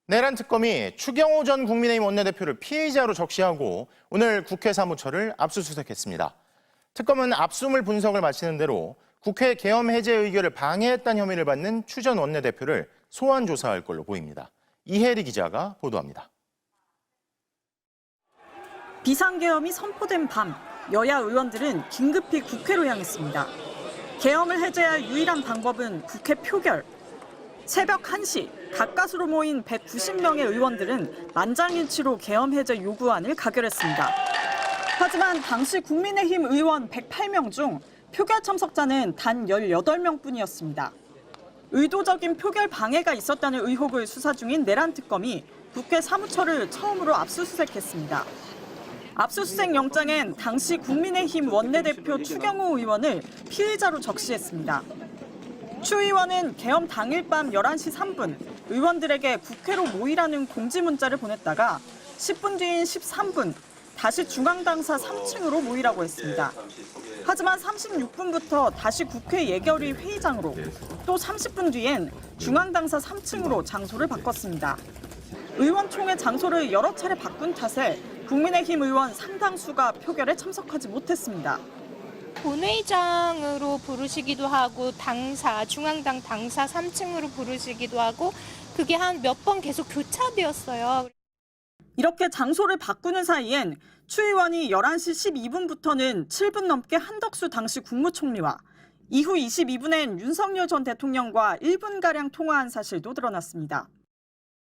내란 특검이 추경호 전 국민의힘 원내대표를 피의자로 적시하고 오늘 국회 사무처를 압수수색했습니다. 특검은 압수물 분석을 마치는 대로 국회 계엄 해제 의결을 방해했다는 혐의를 받는 추 전 원내대표를 소환 조사할 걸로 보입니다. 이혜리 기자가 보도합니다. 비상계엄이 선포된 밤, 여야 의원들은 긴급히 국회로 향했습니다. 계엄을 해제할 유일한 방법은 국회 표결. 새벽 1시, 가까스로 모인 190명의 의원들은 만장일치로 계엄 해제 요구안을 가결했습니다. 하지만 당시 국민의힘 의원 108명 중 표결 참석자는 단 18명뿐이었습니다. 의도적인 표결 방해가 있었다는 의혹을 수사 중인 내란 특검이 국회 사무처를 처음으로 압수수색했습니다. 압수수색 영장엔 당시 국민의힘 원내대표 추경호 의원을 피의자로 적시했습니다. 추 의원은 계엄 당일 밤 11시 3분 의원들에게 국회로 모이라는 공지 문자를 보냈다가 10분 뒤인 13분 다시 중앙당사 3층으로 모이라고 했습니다. 하지만 36분부터 다시 국회 예결위 회의장으로 또 30분 뒤엔 중앙당사 3층으로 장소를 바꿨습니다. 의원총회 장소를 여러 차례 바꾼 탓에 국민의힘 의원 상당수가 표결에 참석하지 못했습니다. 본회의장으로 부르시기도 하고 중앙당 당사 3층으로 부르시기도 하고 그게 한 몇 번 계속 교차되었어요. 이렇게 장소를 바꾸는 사이엔 추 의원이 11시 12분부터는 7분 넘게 한덕수 당시 국무총리와 이후 22분엔 윤석열 전 대통령과 1분가량 통화한 사실도 드러났습니다.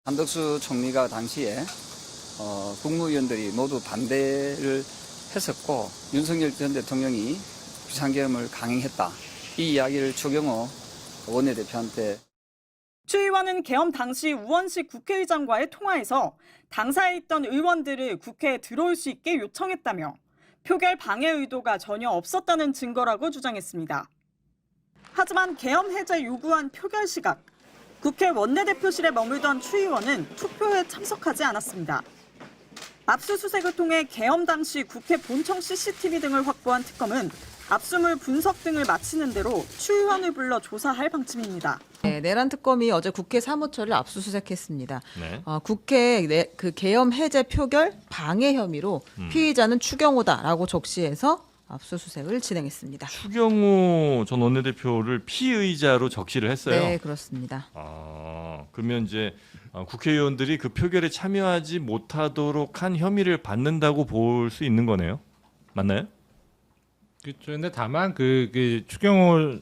한덕수 총리가 당시에 국무위원들이 모두 반대를 했었고 윤석열 전 대통령이 비상계엄을 강행했다. 이 이야기를 추경호 원내대표한테. 추 의원은 계엄 당시 우원식 국회의장과의 통화에서 당사에 있던 의원들을 국회에 들어올 수 있게 요청했다며 표결 방해 의도가 전혀 없었다는 증거라고 주장했습니다. 하지만 계엄 해제 요구한 표결 시각, 국회 원내대표실에 머물던 추 의원은 투표에 참석하지 않았습니다. 압수수색을 통해 계엄 당시 국회 본청 CCTV 등을 확보한 특검은 압수물 분석 등을 마치는 대로 추 의원을 불러 조사할 방침입니다. 네, 내란 특검이 어제 국회 사무처를 압수수색했습니다. 네. 국회 그 계엄 해제 표결 방해 혐의로 피의자는 추경호다라고 적시해서 압수수색을 진행했습니다. 추경호 전 원내대표를 피의자로 적시를 했어요. 네, 그렇습니다. 그러면 이제 국회의원들이 그 표결에 참여하지 못하도록 한 혐의를 받는다고 볼 수 있는 거네요. 맞나요? 그렇죠. 근데 다만 그 추경호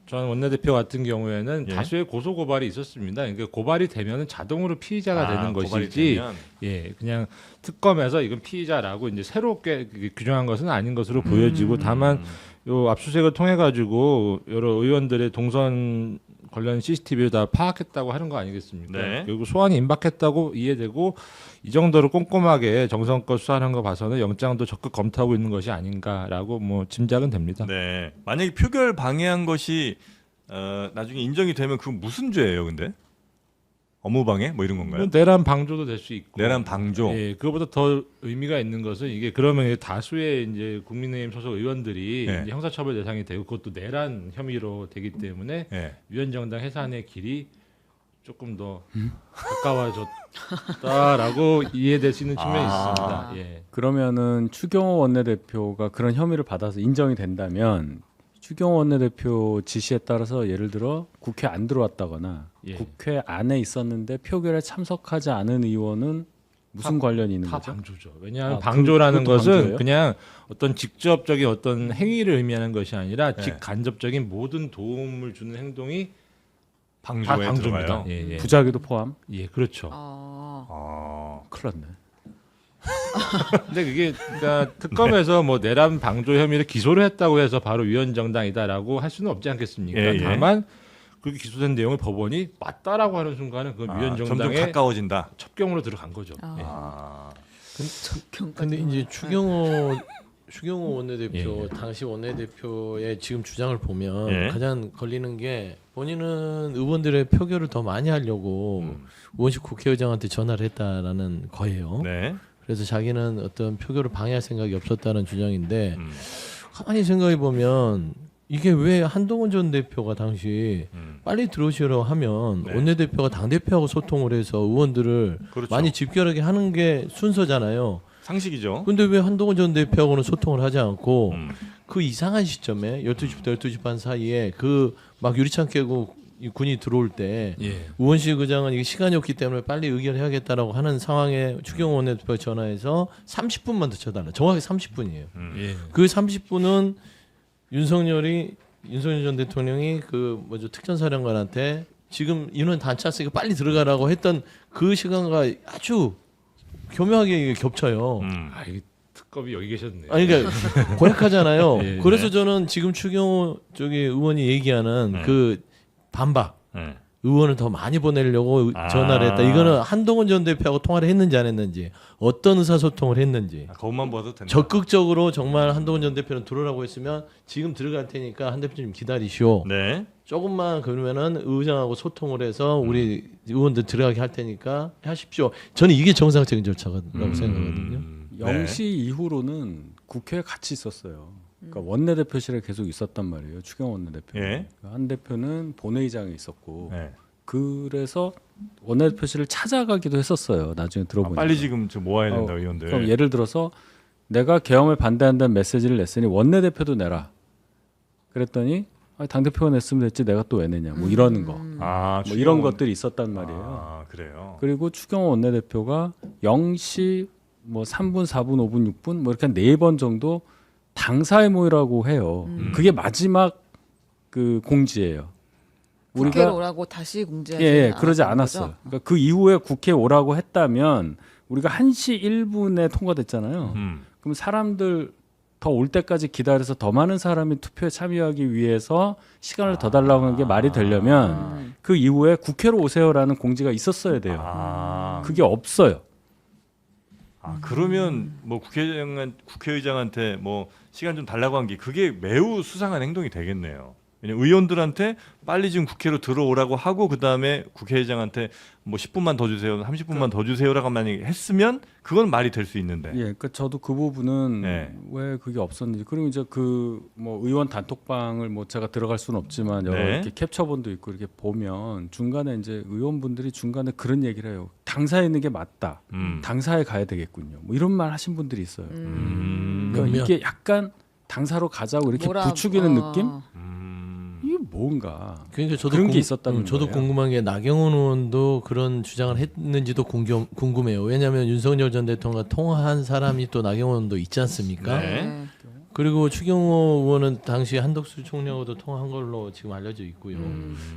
전 원내대표 같은 경우에는 예. 다수의 고소 고발이 있었습니다. 그러니까 고발이 되면은 자동으로 피의자가 되는 고발이 것이지, 되면? 예, 그냥 특검에서 이건 피의자라고 이제 새롭게 규정한 것은 아닌 것으로 보여지고, 다만 요 압수수색을 통해 가지고 여러 의원들의 동선 관련 CCTV를 다 파악했다고 하는 거 아니겠습니까? 네. 그리고 소환이 임박했다고 이해되고 이 정도로 꼼꼼하게 정성껏 수사하는 거 봐서는 영장도 적극 검토하고 있는 것이 아닌가라고 뭐 짐작은 됩니다. 네. 만약에 표결 방해한 것이 나중에 인정이 되면 그건 무슨 죄예요, 근데? 업무방해 뭐 이런 건가요? 내란 방조도 될 수 있고. 내란 방조. 예, 그거보다 더 의미가 있는 것은 이게 그러면 다수의 이제 국민의힘 소속 의원들이 예. 이제 형사처벌 대상이 되고 그것도 내란 혐의로 되기 때문에 예. 위헌정당 해산의 길이 조금 더 가까워졌다라고 이해될 수 있는 측면이 있습니다. 예. 그러면은 추경호 원내대표가 그런 혐의를 받아서 인정이 된다면 추경호 원내대표 지시에 따라서 예를 들어 국회 안 들어왔다거나 예. 국회 안에 있었는데 표결에 참석하지 않은 의원은 무슨 관련이 있는 다 거죠? 방조죠. 왜냐하면 아, 방조라는 그것도 것은 방조예요? 그냥 어떤 직접적인 어떤 행위를 의미하는 것이 아니라 네. 직간접적인 모든 도움을 주는 행동이 다 방조에 방조입니다. 들어가요. 예, 예. 부작위도 포함? 예, 그렇죠. 큰일 났네. 근데 그게 그러니까 특검에서 뭐 내란 방조 혐의를 기소를 했다고 해서 바로 위헌정당이다라고 할 수는 없지 않겠습니까? 예, 예. 다만 그렇게 기소된 내용을 법원이 맞다라고 하는 순간은 그 점점 위헌정당의 가까워진다. 첩경으로 들어간 거죠. 예. 근데 이제 추경호 원내대표 예. 당시 원내대표의 지금 주장을 보면 예. 가장 걸리는 게 본인은 의원들의 표결을 더 많이 하려고 우원식 국회의장한테 전화를 했다라는 거예요. 네. 그래서 자기는 어떤 표결을 방해할 생각이 없었다는 주장인데 가만히 생각해 보면 이게 왜 한동훈 전 대표가 당시 빨리 들어오시라고 하면 네. 원내대표가 당대표하고 소통을 해서 의원들을 그렇죠. 많이 집결하게 하는 게 순서잖아요. 상식이죠. 근데 왜 한동훈 전 대표하고는 소통을 하지 않고 음. 그 이상한 시점에 12시부터 12시 반 사이에 그 막 유리창 깨고 이 군이 들어올 때 예. 우원식 의장은 이게 시간이 없기 때문에 빨리 의결해야겠다라고 하는 상황에 추경호 원내대표가 전화해서 30분만 더 쳐달라. 정확히 30분이에요. 예. 그 30분은 윤석열 전 대통령이 그 뭐죠 특전사령관한테 지금 인원 다 찼으니까 빨리 들어가라고 했던 그 시간과 아주 교묘하게 이게 겹쳐요. 아, 이 특검이 여기 계셨네. 아니 그러니까 고약하잖아요. 예, 그래서 네. 저는 지금 추경호 저기 의원이 얘기하는 네. 그 반박 네. 의원을 더 많이 보내려고 아. 전화를 했다. 이거는 한동훈 전 대표하고 통화를 했는지 안 했는지 어떤 의사소통을 했는지 그것만 봐도 된다. 적극적으로 정말 한동훈 전 대표는 들어오라고 했으면 지금 들어갈 테니까 한 대표님 기다리시오. 네. 조금만 그러면은 의장하고 소통을 해서 우리 의원들 들어가게 할 테니까 하십시오. 저는 이게 정상적인 절차라고 생각하거든요. 네. 0시 이후로는 국회에 같이 있었어요. 그러니까 원내대표실에 계속 있었단 말이에요. 추경호 원내대표. 예. 한 대표는 본회의장에 있었고 네. 그래서 원내대표실을 찾아가기도 했었어요. 나중에 들어보니까. 빨리 지금 좀 모아야 된다 의원들. 그럼 예를 들어서 내가 계엄을 반대한다는 메시지를 냈으니 원내대표도 내라. 그랬더니 당대표가 냈으면 됐지 내가 또 왜 내냐. 뭐 이러는 거. 아, 뭐 이런 추경호- 것들이 있었단 말이에요. 아, 그래요. 그리고 추경호 원내대표가 0시 뭐 3분, 4분, 5분, 6분 뭐 이렇게 한 4번 정도 당사의 모이라고 해요. 그게 마지막 그 공지예요. 국회로 오라고 다시 공지하지 예, 그러지 않았던 않았어요. 거죠? 그러니까 그 이후에 국회에 오라고 했다면 우리가 1시 1분에 통과됐잖아요. 그럼 사람들 더 올 때까지 기다려서 더 많은 사람이 투표에 참여하기 위해서 시간을 더 달라고 한 게 말이 되려면 그 이후에 국회로 오세요라는 공지가 있었어야 돼요. 아, 그게 없어요. 그러면 뭐 국회의장한테 뭐 시간 좀 달라고 한 게 그게 매우 수상한 행동이 되겠네요. 왜냐면 의원들한테 빨리 지금 국회로 들어오라고 하고 그 다음에 국회의장한테 뭐 10분만 더 주세요, 30분만 더 주세요라고 만약에 했으면 그건 말이 될 수 있는데. 예, 그러니까 저도 그 부분은 네. 왜 그게 없었는지 그리고 이제 그 뭐 의원 단톡방을 뭐 제가 들어갈 수는 없지만 여러 네. 이렇게 캡처본도 있고 이렇게 보면 중간에 이제 의원분들이 중간에 그런 얘기를 해요. 당사에 있는 게 맞다. 당사에 가야 되겠군요. 뭐 이런 말 하신 분들이 있어요. 그러니까 몇몇. 이게 약간 당사로 가자고 이렇게 뭐라- 부추기는 어. 느낌? 이게 뭔가 그러니까 저도 그런 게 있었다는 저도 거예요. 궁금한 게 나경원 의원도 그런 주장을 했는지도 궁금해요. 왜냐하면 윤석열 전 대통령과 통화한 사람이 또 나경원 의원도 있지 않습니까? 네. 그리고 추경호 의원은 당시 한덕수 총리하고도 통화한 걸로 지금 알려져 있고요.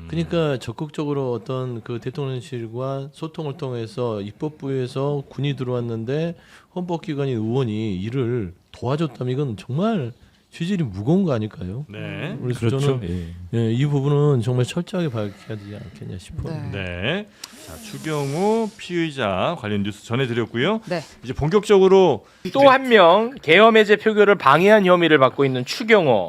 그러니까 적극적으로 어떤 그 대통령실과 소통을 통해서 입법부에서 군이 들어왔는데 헌법기관인 의원이 이를 도와줬다면 이건 정말 취질이 무거운 거 아닐까요? 네. 그래서 그렇죠. 저는 예, 이 부분은 정말 철저하게 밝혀야 되지 않겠냐 싶어요. 네. 네. 자, 추경호 피의자 관련 뉴스 전해드렸고요. 네. 이제 본격적으로 또 한 명 계엄 해제 표결을 방해한 혐의를 받고 있는 추경호.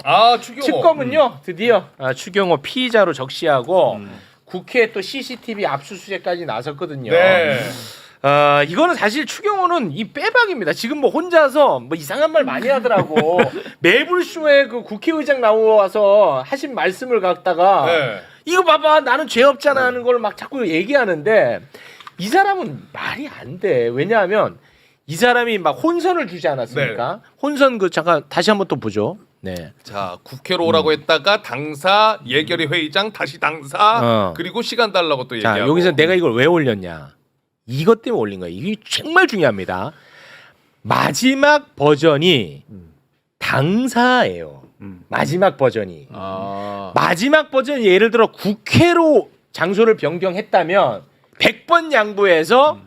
특검은요 드디어 추경호 피의자로 적시하고 국회 또 CCTV 압수수색까지 나섰거든요. 이거는 사실 추경호는 이 빼박입니다. 지금 뭐 혼자서 뭐 이상한 말 많이 하더라고. 매불쇼에 그 국회의장 나와서 하신 말씀을 갖다가 이거 봐봐 나는 죄 없잖아 하는 걸 막 자꾸 얘기하는데 이 사람은 말이 안 돼. 왜냐하면 이 사람이 막 혼선을 주지 않았습니까? 혼선 그 잠깐 다시 한번 또 보죠. 네. 자, 국회로 오라고 했다가 당사, 예결위 회의장, 다시 당사, 그리고 시간 달라고 또 얘기하고. 자, 여기서 내가 이걸 왜 올렸냐? 이것 때문에 올린 거예요. 이게 정말 중요합니다. 마지막 버전이 당사예요. 마지막 버전이. 마지막 버전이 예를 들어 국회로 장소를 변경했다면 100번 양보해서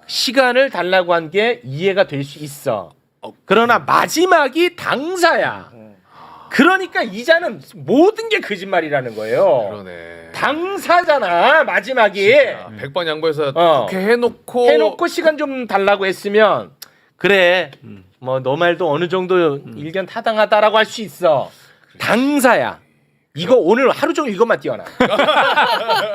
시간을 달라고 한 게 이해가 될 수 있어. 그러나 마지막이 당사야. 그러니까 이자는 모든 게 거짓말이라는 거예요. 그러네. 당사잖아 마지막이. 100번 양보해서 국회 해놓고 시간 좀 달라고 했으면 그래 뭐 너 말도 어느 정도 일견 타당하다라고 할 수 있어. 당사야. 이거 오늘 하루 종일 이것만 띄워놔.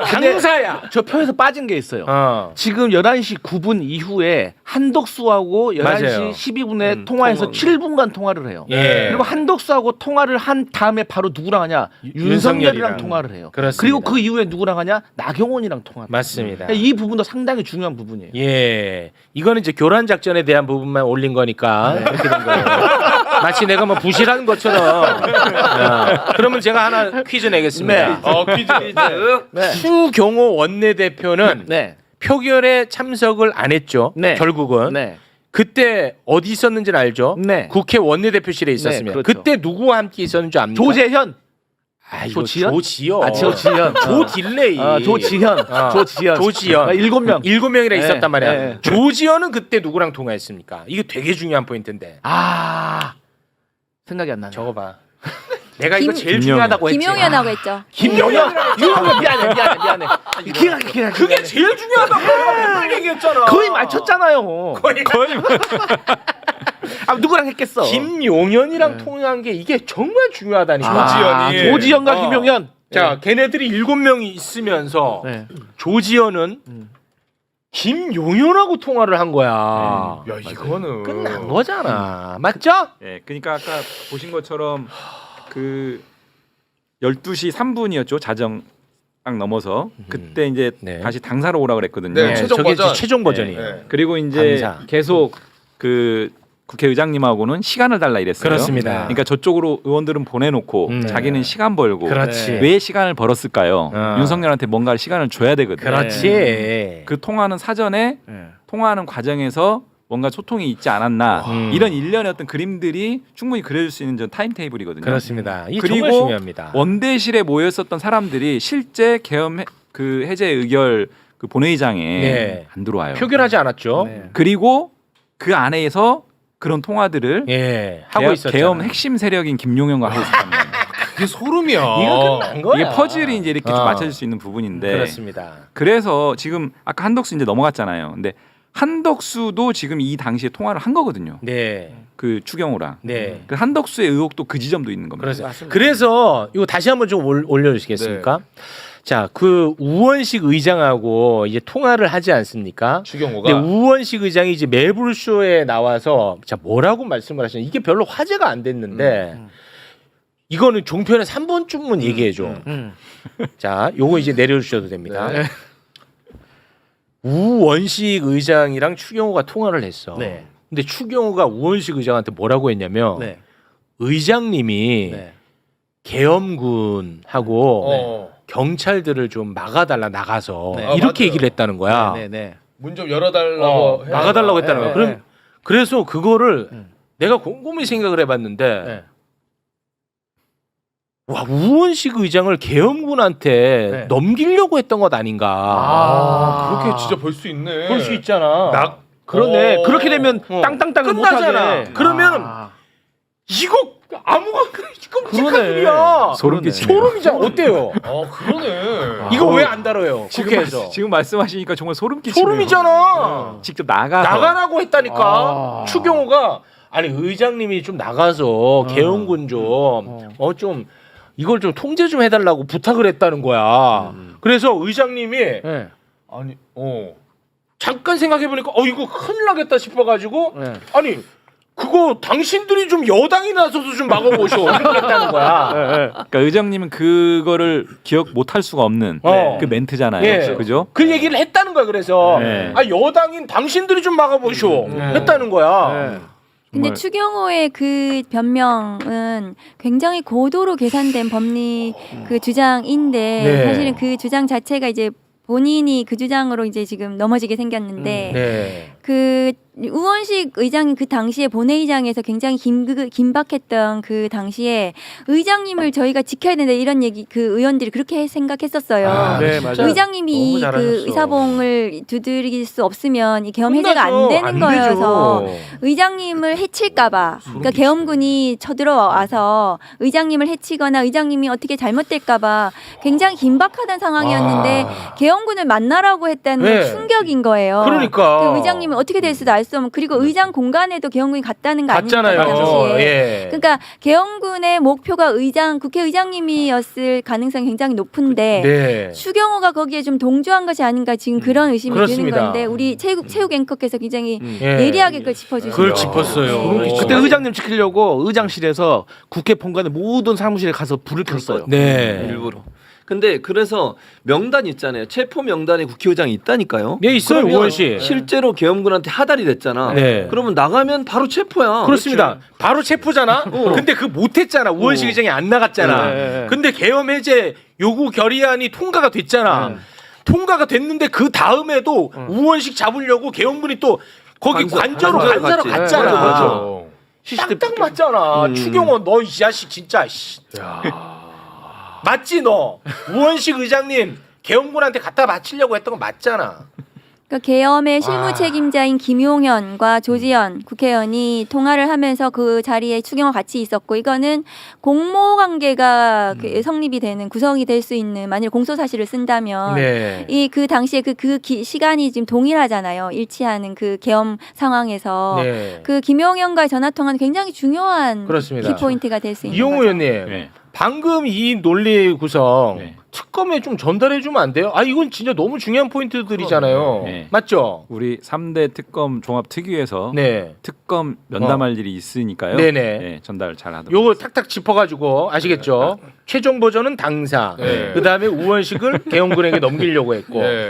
당사야. 저 표에서 빠진 게 있어요. 어. 지금 11시 9분 이후에 한덕수하고 11시 맞아요. 12분에 통화해서 7분간 통화를 해요. 예. 그리고 한덕수하고 통화를 한 다음에 바로 누구랑 하냐? 윤석열이랑 통화를 해요. 그렇습니다. 그리고 그 이후에 누구랑 하냐? 나경원이랑 통화를 해요. 맞습니다. 이 부분도 상당히 중요한 부분이에요. 예, 이거는 이제 교란 작전에 대한 부분만 올린 거니까 그렇게 된 거예요. 마치 내가 뭐 부실한 것처럼. 그러면 제가 하나 퀴즈 내겠습니다. 퀴즈. 추경호 원내대표는 네. 표결에 참석을 안 했죠. 네. 결국은 네. 그때 어디 있었는지는 알죠. 네. 국회 원내대표실에 있었습니다. 네, 그렇죠. 그때 누구와 함께 있었는 줄 압니까? 조재현. 아, 이거 조지현? 조지현. 조지현. 조딜레이. 조지현. 조지현. 조지현. 7명. 7명이나 네, 있었단 말이야. 네. 조지현은 그때 누구랑 통화했습니까? 이게 되게 중요한 포인트인데. 생각이 안 나네. 적어봐. 내가 이거 제일 중요하다고 했지. 김용현하고 했죠. 김용현. 미안해. 그게 제일 중요하다고 내가 빨리 얘기했잖아. 거의 맞췄잖아요. 거의. 누구랑 했겠어? 김용현이랑 통화한 게 이게 정말 중요하다니까. 조지현이. 조지현과 김용현. 자, 걔네들이 7명이 있으면서 네. 조지현은 김용현하고 통화를 한 거야. 야, 이거는 끝난 거잖아. 맞죠? 예, 그러니까 아까 보신 것처럼 그 12시 3분이었죠. 자정 딱 넘어서 그때 이제 네. 다시 당사로 오라 그랬거든요. 네, 최종 저게 버전. 최종 버전이에요. 네. 그리고 이제 당사. 계속 그 국회의장님하고는 시간을 달라 이랬어요. 그렇습니다. 그러니까 저쪽으로 의원들은 보내놓고 자기는 시간 벌고 그렇지. 왜 시간을 벌었을까요? 어. 윤석열한테 뭔가 시간을 줘야 되거든요. 그렇지. 그 통화는 사전에 통화하는 과정에서 뭔가 소통이 있지 않았나 이런 일련의 어떤 그림들이 충분히 그려질 수 있는 전 타임테이블이거든요. 그렇습니다. 이게 그리고 정말 중요합니다. 원대실에 모였었던 사람들이 실제 계엄 그 해제 의결 그 본회의장에 네. 안 들어와요. 표결하지 않았죠. 그리고 그 안에서 그런 통화들을 예, 하고 있었잖아. 계엄 핵심 세력인 김용현과 하고 있었습니다. 그게 소름이야. 이거 끝난 거야. 이게 퍼즐이 이제 이렇게 좀 어. 맞춰질 수 있는 부분인데 그렇습니다. 그래서 지금 아까 한덕수 이제 넘어갔잖아요. 근데 한덕수도 지금 이 당시에 통화를 한 거거든요. 네. 그 추경호랑. 네. 그 한덕수의 의혹도 그 지점도 있는 겁니다. 그래서 이거 다시 한번 좀 올려주시겠습니까? 자, 그 우원식 의장하고 이제 통화를 하지 않습니까? 추경호가. 근데 우원식 의장이 이제 매불쇼에 나와서 자 뭐라고 말씀을 하시냐? 이게 별로 화제가 안 됐는데 이거는 종편에 3번쯤은 얘기해줘. 자, 요거 이제 내려주셔도 됩니다. 네. 우원식 의장이랑 추경호가 통화를 했어. 네. 근데 추경호가 우원식 의장한테 뭐라고 했냐면 네. 의장님이 네. 계엄군하고 경찰들을 좀 막아달라 나가서 네. 이렇게 맞아요. 얘기를 했다는 거야. 네. 문 좀 열어달라고 막아달라고 했다는 거야. 네, 그럼 네. 그래서 그거를 내가 곰곰이 생각을 해봤는데 네. 와 우원식 의장을 계엄군한테 네. 넘기려고 했던 것 아닌가. 그렇게 진짜 볼 수 있네. 볼 수 있잖아. 그러네. 어. 그렇게 되면 땅땅땅을 끝나잖아. 못하게. 그러면 이거 아무거나 끔찍한 그러네. 일이야. 소름 끼치네요. 소름이잖아. 어때요? 그러네. 이거 왜 안 다뤄요? 국회에서. 지금 말씀하시니까 정말 소름 끼치네요. 소름이잖아. 직접 나가서 나가라고 했다니까. 추경호가 아니 의장님이 좀 나가서 계엄군 좀 이걸 좀 통제 좀 해달라고 부탁을 했다는 거야. 그래서 의장님이 네. 아니, 잠깐 생각해보니까 이거 큰일 나겠다 싶어가지고 네. 아니 그거 당신들이 좀 여당이 나서서 좀 막아보셔 이렇게 했다는 거야. 그러니까 의장님은 그거를 기억 못 할 수가 없는 그 멘트잖아요. 예. 그죠? 그 얘기를 했다는 거야. 그래서 네. 여당인 당신들이 좀 막아보쇼 했다는 거야. 근데 정말. 추경호의 그 변명은 굉장히 고도로 계산된 법리 그 주장인데 네. 사실은 그 주장 자체가 이제 본인이 그 주장으로 이제 지금 넘어지게 생겼는데 네. 그 우원식 의장이 그 당시에 본회의장에서 굉장히 긴박했던 그 당시에 의장님을 저희가 지켜야 된다 이런 얘기 그 의원들이 그렇게 생각했었어요. 네, 맞아요. 의장님이 너무 잘하셨어. 그 의사봉을 두드릴 수 없으면 이 계엄 해제가 안 끝나죠. 되는 안 거여서 되죠. 의장님을 해칠까봐 그러니까 계엄군이 쳐들어와서 의장님을 해치거나 의장님이 어떻게 잘못될까봐 굉장히 긴박하던 상황이었는데 계엄 계엄군을 만나라고 했다는 건 네. 충격인 거예요. 그러니까. 그 의장님은 어떻게 될지도 알 수 없는 그리고 의장 공간에도 계엄군이 갔다는 거 아닙니까? 갔잖아요. 그 당시에. 예. 그러니까 계엄군의 목표가 국회의장님이었을 가능성이 굉장히 높은데 네. 추경호가 거기에 좀 동조한 것이 아닌가 지금 그런 의심이 그렇습니다. 드는 건데 우리 체육 앵커께서 굉장히 예. 예리하게 그걸 짚어주시죠. 그걸 짚었어요. 그때 의장님 지키려고 의장실에서 국회 본관의 모든 사무실에 가서 불을 켰어요. 네. 일부러. 근데 그래서 명단 있잖아요. 체포 명단에 국회의장이 있다니까요. 네, 있어요, 그러면 의원실. 실제로 계엄군한테 하달이 됐잖아. 네. 그러면 나가면 바로 체포야. 그렇습니다. 바로 체포잖아. 근데 그 못했잖아. 우원식 의장이 안 나갔잖아. 네. 근데 계엄 해제 요구 결의안이 통과가 됐잖아. 통과가 됐는데 그 다음에도 우원식 잡으려고 계엄군이 또 거기 관저로 갔지. 갔잖아. 맞아. 딱딱 맞잖아. 추경호 너 이 자식 진짜. 씨. 맞지 너. 우원식 의장님 계엄군한테 갖다 바치려고 했던 거 맞잖아. 그러니까 계엄의 실무 책임자인 김용현과 조지현 국회의원이 통화를 하면서 그 자리에 추경호 같이 있었고 이거는 공모 관계가 성립이 되는 구성이 될 수 있는 만일 공소 사실을 쓴다면 네. 이 그 당시에 시간이 지금 동일하잖아요. 일치하는 그 계엄 상황에서 네. 그 김용현과의 전화 통화는 굉장히 중요한 그렇습니다. 키포인트가 될 수 있는 이용우 거죠. 의원님. 네. 방금 이 논리 구성 네. 특검에 좀 전달해 주면 안 돼요? 아 이건 진짜 너무 중요한 포인트들이잖아요. 네. 맞죠? 우리 3대 특검 종합 특위에서 네. 특검 면담할 일이 있으니까요. 네네. 네, 전달 잘 하도록. 요거 탁탁 짚어가지고 아시겠죠? 최종 버전은 당사. 네. 그 다음에 우원식을 계엄군에게 넘기려고 했고. 네.